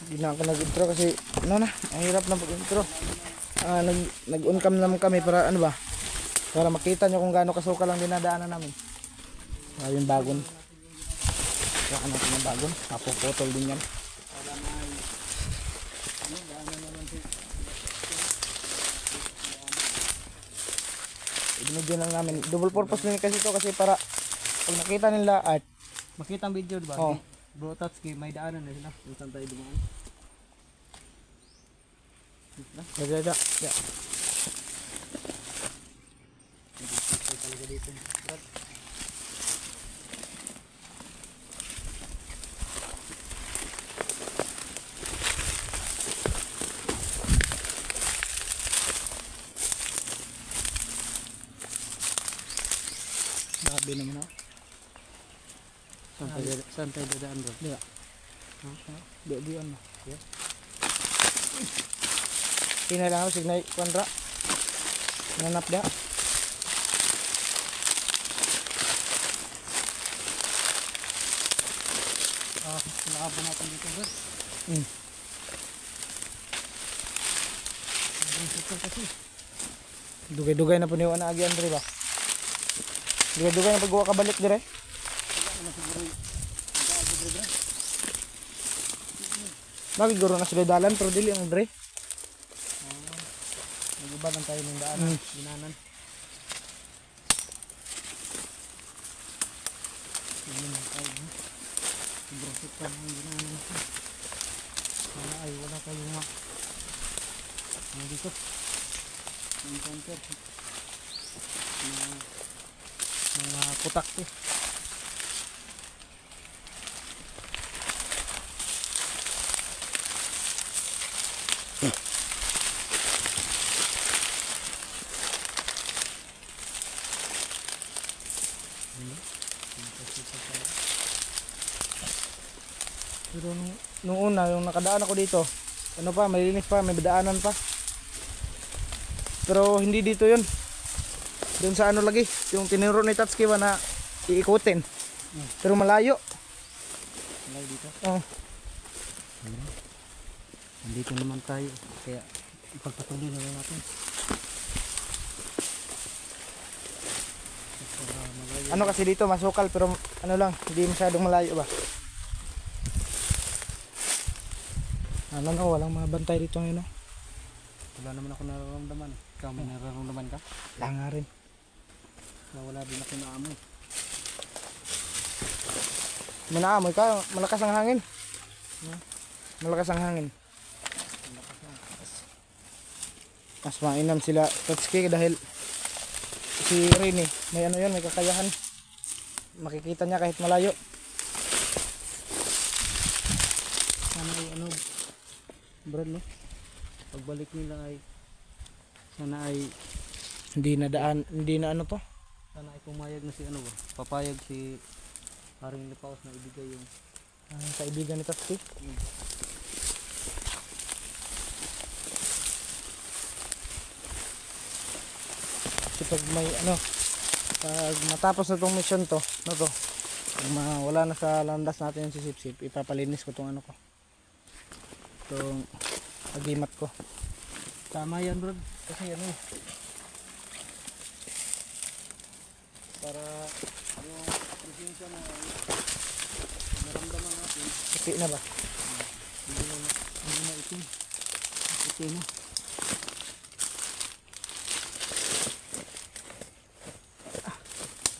Hindi na ako nag-intro kasi ano na, ang hirap na pag-intro. Nag-on cam naman kami para ano ba? Para makita nyo kung gaano kasuka lang dinadaanan namin. Yung bagon. Saka natin yung bagon. Napuputol din yan. Binigyan lang namin. Double purpose din kasi ito kasi para pag nakita nila at makita ang video diba? Oh. Bro Tatsuki may daanan na sila. Kung saan tayo dumaan. Dada. Talaga dito. Grabe naman ako. Saan tayo dadaan bro? Di ba? Di yun ba? Kailangan ako signay kontra. Nanap dia. Nakaba natin dito bro. Dugay-dugay na po niyo na agi Andre ba? Dugay-dugay na paggawa ka balik dire. Bakit guro na sila dalan pero dili ang Andre. Nag-iba lang tayo ng daan. Ginanan. Sobrang ka ng ginanan. Sana ay wala kayong dito. Encounter. Mga putak eh. Pero nung una, yung nakadaan ako dito, ano pa, malinis pa, may daanan pa. Pero hindi dito yun. Doon sa ano lagi, yung tinuro ni Tatsuki ba na iikutin. Pero malayo. Malayo dito? Oo. Nandito naman tayo, kaya ipagpatuloy na lang natin. Ano kasi dito, masukal pero ano lang, hindi masyadong malayo ba. Ano na, walang mga bantay dito ngayon. Wala naman ako nararamdaman. Ikaw may nararamdaman ka? Wala nga rin. Wala din ako naamoy. May naamoy ka, malakas ang hangin. Malakas ang hangin. Mas mainam sila Tatsuki dahil si Rini, may ano yun, may kakayahan. Makikita niya kahit malayo. Sana ay ano, Brad no? Pagbalik nila ay sana ay Hindi na ano to. sana ay pumayag na si ano ba? Papayag si Haring Lipaos na ibigay yung Kaibigan ni Tatsuki. Kasi pag may ano, pag matapos na tong mission to, no to, pag wala na sa landas natin yung sisip-sip, ipapalinis ko tong ano ko. Itong agimat ko. tama yan Brad. Kasi ano para yung presensya na naramdaman natin Kasi na ba? hindi na itim. Itim na.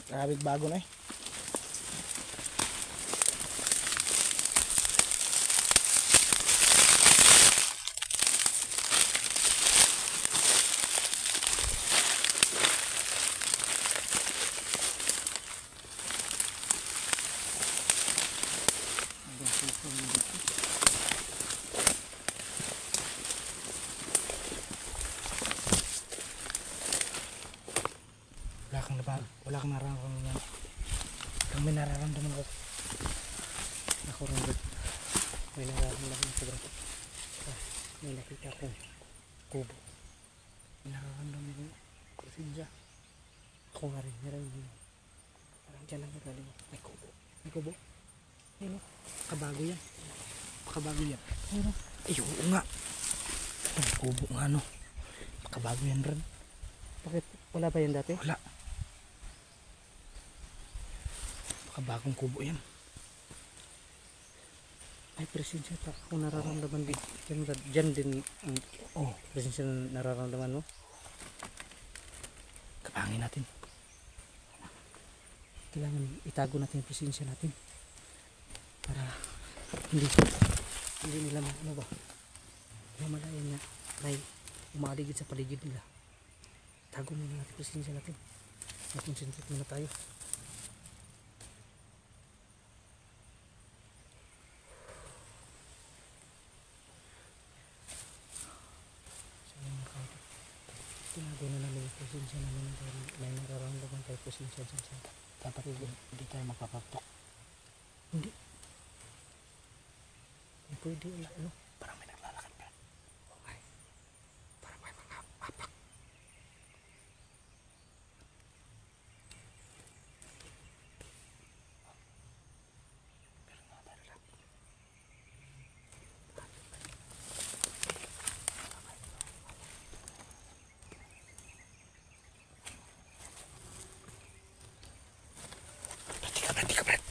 Grabe bago na eh. Wala kang nararamdaman. Kung may nararamdaman ako. Ako rin Brad. May nararamdaman ko Brad. May nakita akong kubo. May nararamdaman ko. Kasi dyan. Ako nga rin, meron yun. Parang dyan lang nagaling. May kubo. May kubo. Ayun o. Kabago yan. Kabago yan. Ayun o. Ay, oo nga. Ay, kubo nga no. Kabago yan rin. Bakit? Wala ba yan dati? Wala. Kabagong kubo yan. Ay, presensya ta. Ako nararamdaman din. Diyan din ang presensya na nararamdaman mo. Kapangin natin. Kailangan itago natin yung presensya natin. Para hindi nila ano ba. Mamalayan niya. May umaligid sa paligid nila. Tago muna natin yung presensya natin. Mag-concentrate muna tayo. Tinago na namin yung presensya namin dahil may nararamdaman tayo presensya dyan sa Dapat hindi tayo magpapagtok. hindi pwede ano Parang may naglalakad pa. okay para may mga apak Berarti ka, Brad.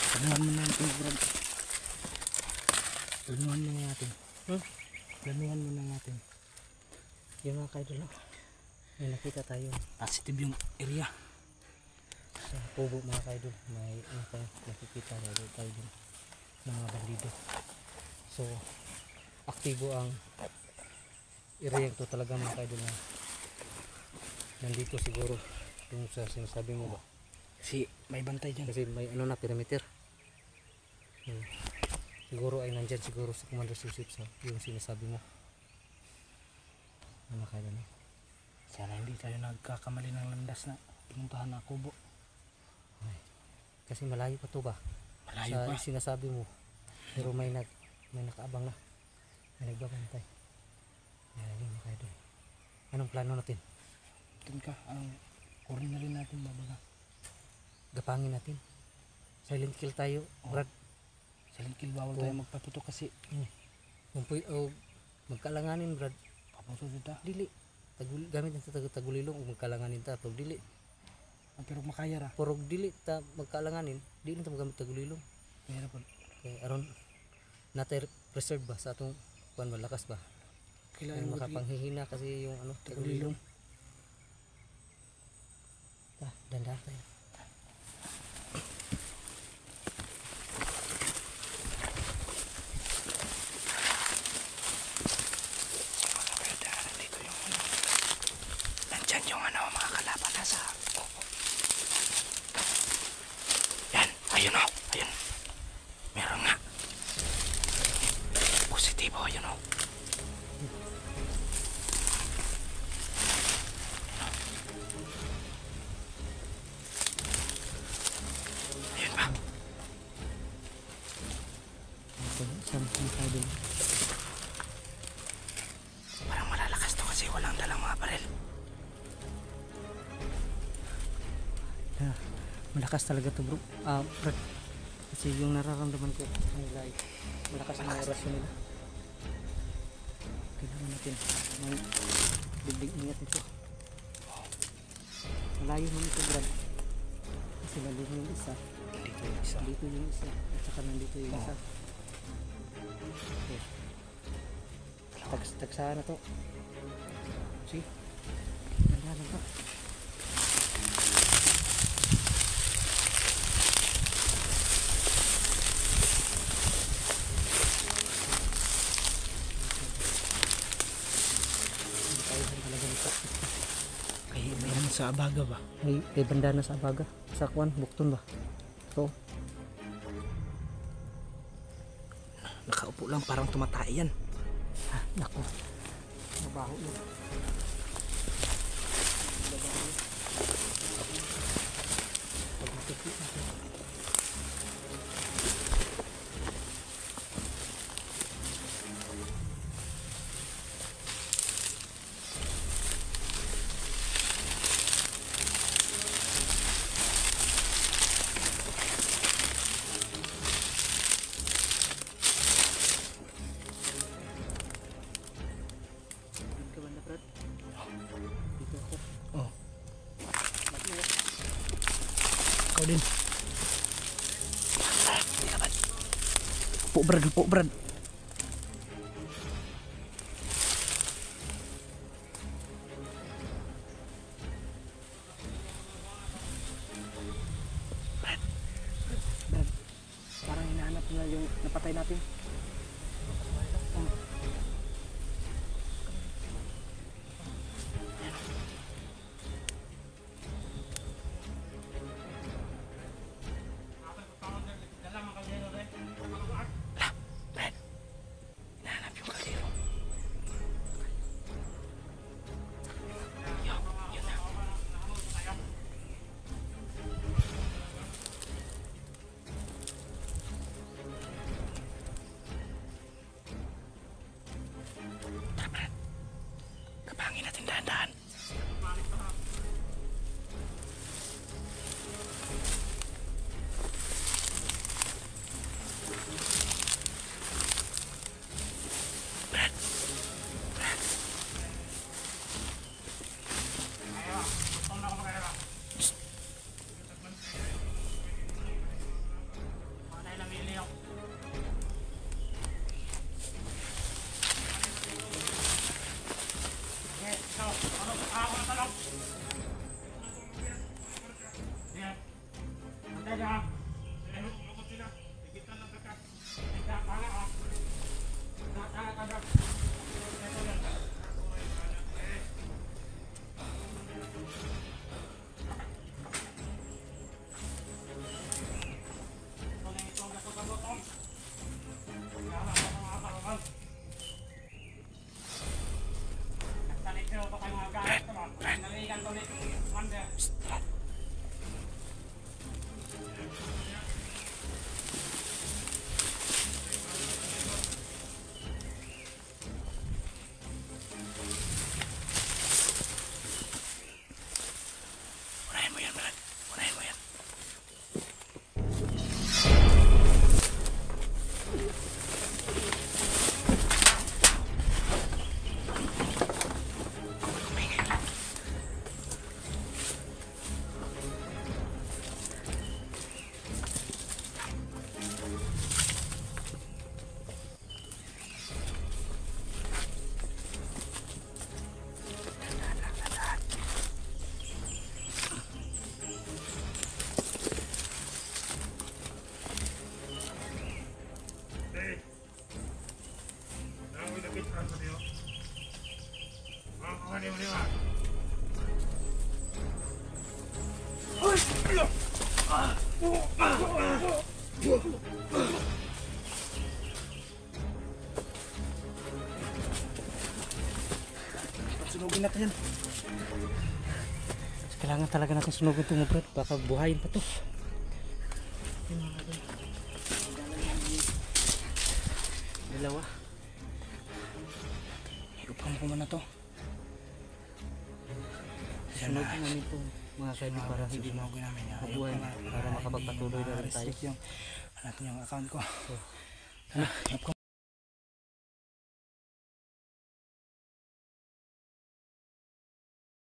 Planuhan mo na natin, Brad. Planuhan mo na natin. Planuhan mo na natin. yung mga kaidol may nakita tayo Positive yung area. sa kubo mga kaidol may ano tayo nakikita tayo dun mga bandido so aktibo ang area to talaga mga kaidol na nandito siguro yung sa sinasabi mo ba Kasi may bantay dyan. kasi may ano na perimeter siguro ay nandyan siguro sa Commander Susip sa yung sinasabi mo mga kaidol no? Sana hindi tayo nagkakamali ng landas na pinuntahan na kubo. Kasi malayo pa to ba? Malayo pa. Sa sinasabi mo. Pero may nakaabang na. May nagbabantay. Yun mga kaidol. Anong plano natin? Doon ka, kurin na rin natin babaga. Gapangin natin. Silent kill tayo, Brad. Silent kill, bawal tayo magpaputok kasi Magkalanganin, Brad. paputok dito. Dili. Gamit ang tagulilong o magkalanganin ta. Pag dili. Pero makaya ra. Porog dili ta magkalanganin. Dili ta magamit tagulilong. Kaya po. Kaya aron natay preserve ba sa atong kuan malakas ba? Kailangan Yung mo makapanghihina kasi yung ano tagulilong. Dandan tayo. Nandyan yung mga kalaban na sa kubo. Yan, ayun o, ayun. Meron nga. Positibo, ayun o. buksan mga kaidol. Parang malalakas to kasi walang dalang mga baril. Malakas talaga to bro. Brad. Kasi yung nararamdaman ko nila ay malakas na orasyon nila. Kailangan natin biglig ingat nito. Malayo naman ito Brad. Kasi lalim yung isa. Dito yung isa. Dito yung isa. At saka nandito yung isa. Okay. Tagsaan na to. See? Ganda lang to. Kaya may ano sa abaga ba? May bandana sa abaga. Sa kwan, bukton ba? So, Nakaupo lang parang tumatay yan. nako. Mabaho yun. Pag matipid natin. Ka banda Brad? Dito ako. Oh, Mag-iwas. ikaw din. Upo Brad, upo Brad. Brad, parang hinahanap na yung napatay natin. Brad, hinahanap yung kaldero. Yun na. Tara Brad, kapangin natin dahan-dahan. Brad, Brad. Shh. Unahin mo yan, Brad. Unahin mo yan. Umingay lang. Sunugin natin yan. Kailangan talaga natin sunugin ito mo Brad. Baka buhayin pa to. dalawa. Iupam ko muna to. Sunod namin ito mga kaidol para hindi Susunogin namin yan. mabuhay para makapagpatuloy na rin tayo. Restrict yung, natin yung account ko. So, Iupam